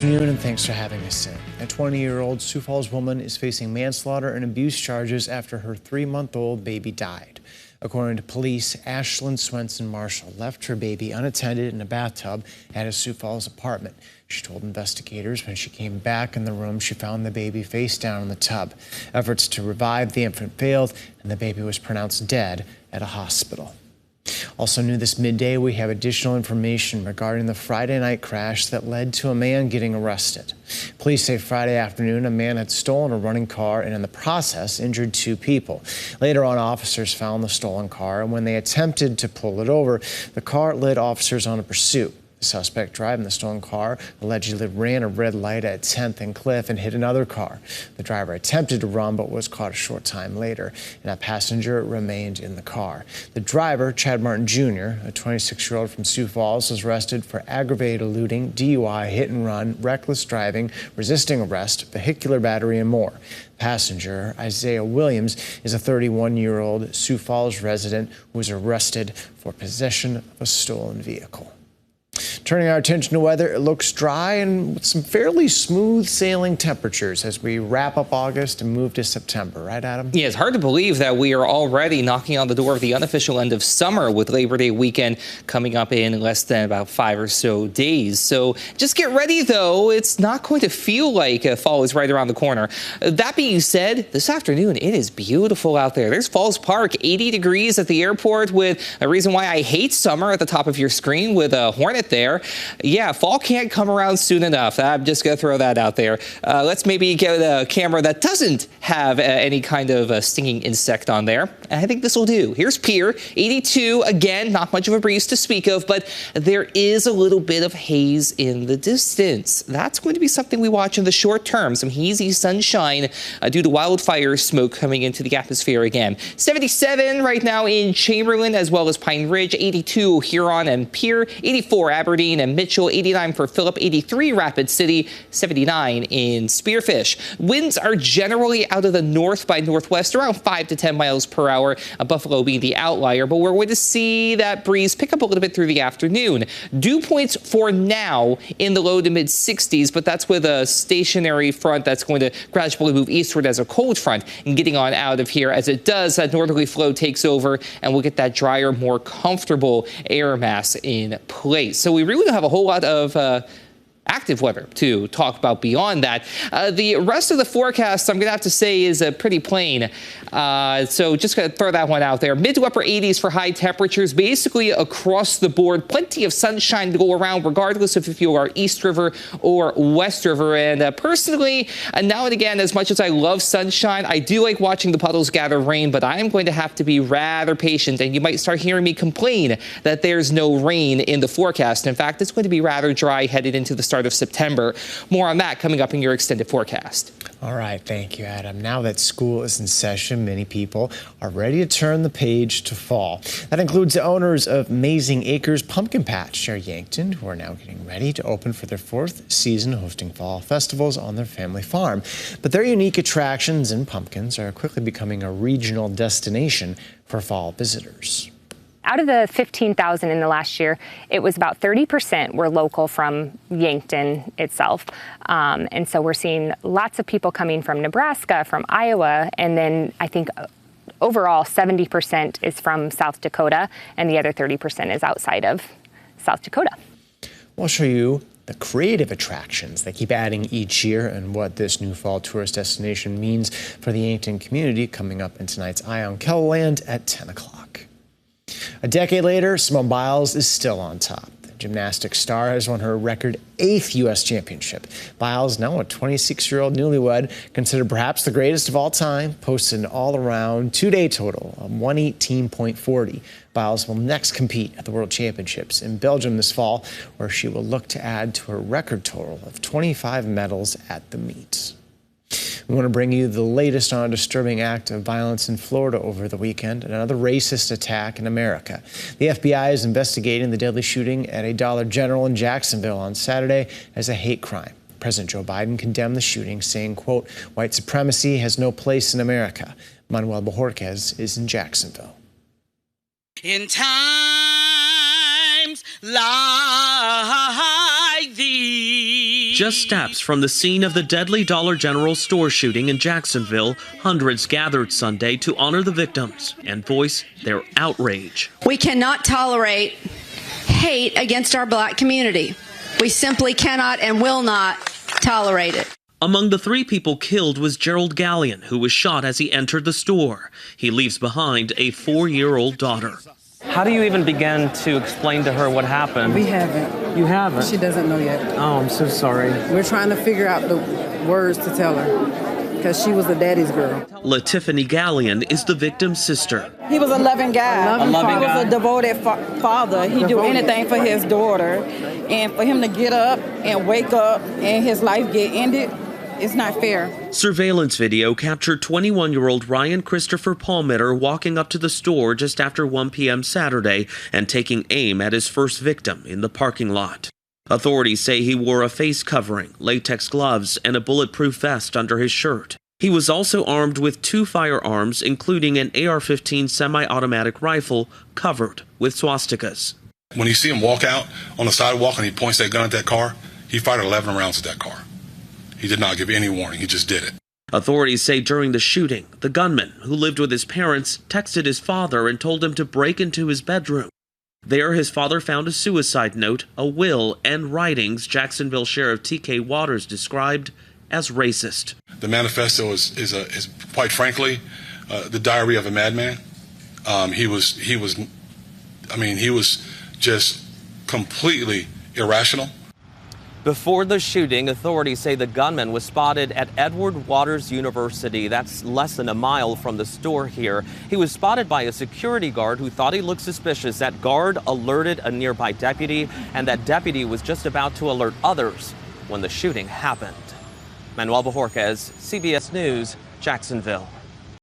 Good afternoon and thanks for having us in. A 20-year-old Sioux Falls woman is facing manslaughter and abuse charges after her 3-month-old baby died. According to police, Ashlyn Swenson Marshall left her baby unattended in a bathtub at a Sioux Falls apartment. She told investigators when she came back in the room, she found the baby face down in the tub. Efforts to revive the infant failed, and the baby was pronounced dead at a hospital. Also new this midday, we have additional information regarding the Friday night crash that led to a man getting arrested. Police say Friday afternoon, a man had stolen a running car and in the process injured 2 people. Later on, officers found the stolen car, and when they attempted to pull it over, the car led officers on a pursuit. The suspect driving the stolen car allegedly ran a red light at 10th and Cliff and hit another car. The driver attempted to run but was caught a short time later, and a passenger remained in the car. The driver, Chad Martin Jr., a 26-year-old from Sioux Falls, was arrested for aggravated eluding, DUI, hit and run, reckless driving, resisting arrest, vehicular battery, and more. Passenger Isaiah Williams is a 31-year-old Sioux Falls resident who was arrested for possession of a stolen vehicle. Turning our attention to weather, it looks dry and with some fairly smooth sailing temperatures as we wrap up August and move to September. Right, Adam? Yeah, it's hard to believe that we are already knocking on the door of the unofficial end of summer with Labor Day weekend coming up in less than about 5 or so days. So just get ready, though. It's not going to feel like fall is right around the corner. That being said, this afternoon, it is beautiful out there. There's Falls Park, 80 degrees at the airport, with a reason why I hate summer at the top of your screen with a hornet there. Yeah, fall can't come around soon enough. I'm just going to throw that out there. Let's maybe get a camera that doesn't have any kind of stinging insect on there. I think this will do. Here's Pier, 82. Again, not much of a breeze to speak of, but there is a little bit of haze in the distance. That's going to be something we watch in the short term. Some hazy sunshine due to wildfire smoke coming into the atmosphere again. 77 right now in Chamberlain as well as Pine Ridge, 82 Huron and Pier, 84 Aberdeen and Mitchell, 89 for Phillip, 83 Rapid City, 79 in Spearfish. Winds are generally out of the north by northwest, around 5 to 10 miles per hour, Buffalo being the outlier, but we're going to see that breeze pick up a little bit through the afternoon. Dew points for now in the low to mid 60s, but that's with a stationary front that's going to gradually move eastward as a cold front and getting on out of here. As it does, that northerly flow takes over and we'll get that drier, more comfortable air mass in place. So we really don't have a whole lot of active weather to talk about beyond that. The rest of the forecast, I'm going to have to say, is pretty plain. So just going to throw that one out there. Mid to upper 80s for high temperatures, basically across the board. Plenty of sunshine to go around, regardless of if you are East River or West River. And personally, now and again, as much as I love sunshine, I do like watching the puddles gather rain, but I am going to have to be rather patient. And you might start hearing me complain that there's no rain in the forecast. In fact, it's going to be rather dry headed into the start of September. More on that coming up in your extended forecast. All right, thank you, Adam. Now that school is in session, many people are ready to turn the page to fall. That includes the owners of Amazing Acres Pumpkin Patch near Yankton, who are now getting ready to open for their 4th season hosting fall festivals on their family farm. But their unique attractions and pumpkins are quickly becoming a regional destination for fall visitors. Out of the 15,000 in the last year, it was about 30% were local from Yankton itself. And so we're seeing lots of people coming from Nebraska, from Iowa, and then I think overall 70% is from South Dakota, and the other 30% is outside of South Dakota. We'll show you the creative attractions they keep adding each year and what this new fall tourist destination means for the Yankton community coming up in tonight's Eye on Keloland at 10 o'clock. A decade later, Simone Biles is still on top. The gymnastics star has won her record 8th U.S. championship. Biles, now a 26-year-old newlywed, considered perhaps the greatest of all time, posted an all-around 2-day total of 118.40. Biles will next compete at the World Championships in Belgium this fall, where she will look to add to her record total of 25 medals at the meet. We want to bring you the latest on a disturbing act of violence in Florida over the weekend, another racist attack in America. The FBI is investigating the deadly shooting at a Dollar General in Jacksonville on Saturday as a hate crime. President Joe Biden condemned the shooting, saying, quote, "White supremacy has no place in America." Manuel Bojorquez is in Jacksonville. In times like these. Just steps from the scene of the deadly Dollar General store shooting in Jacksonville, hundreds gathered Sunday to honor the victims and voice their outrage. We cannot tolerate hate against our black community. We simply cannot and will not tolerate it. Among the 3 people killed was Gerald Gallion, who was shot as he entered the store. He leaves behind a 4-year-old daughter. How do you even begin to explain to her what happened? We haven't. You haven't? She doesn't know yet. Oh, I'm so sorry. We're trying to figure out the words to tell her because she was a daddy's girl. LaTiffany Gallion is the victim's sister. He was a loving guy. A loving guy. He was a devoted father. He'd do anything for his daughter. And for him to get up and wake up and his life get ended, it's not fair. Surveillance video captured 21-year-old Ryan Christopher Palmeter walking up to the store just after 1 p.m. Saturday and taking aim at his first victim in the parking lot. Authorities say he wore a face covering, latex gloves, and a bulletproof vest under his shirt. He was also armed with 2 firearms, including an AR-15 semi-automatic rifle covered with swastikas. When you see him walk out on the sidewalk and he points that gun at that car, he fired 11 rounds at that car. He did not give any warning. He just did it. Authorities say during the shooting, the gunman, who lived with his parents, texted his father and told him to break into his bedroom. There, his father found a suicide note, a will, and writings Jacksonville Sheriff T.K. Waters described as racist. The manifesto is quite frankly, the diary of a madman. He was just completely irrational. Before the shooting, authorities say the gunman was spotted at Edward Waters University. That's less than a mile from the store here. He was spotted by a security guard who thought he looked suspicious. That guard alerted a nearby deputy, and that deputy was just about to alert others when the shooting happened. Manuel Bojorquez, CBS News, Jacksonville.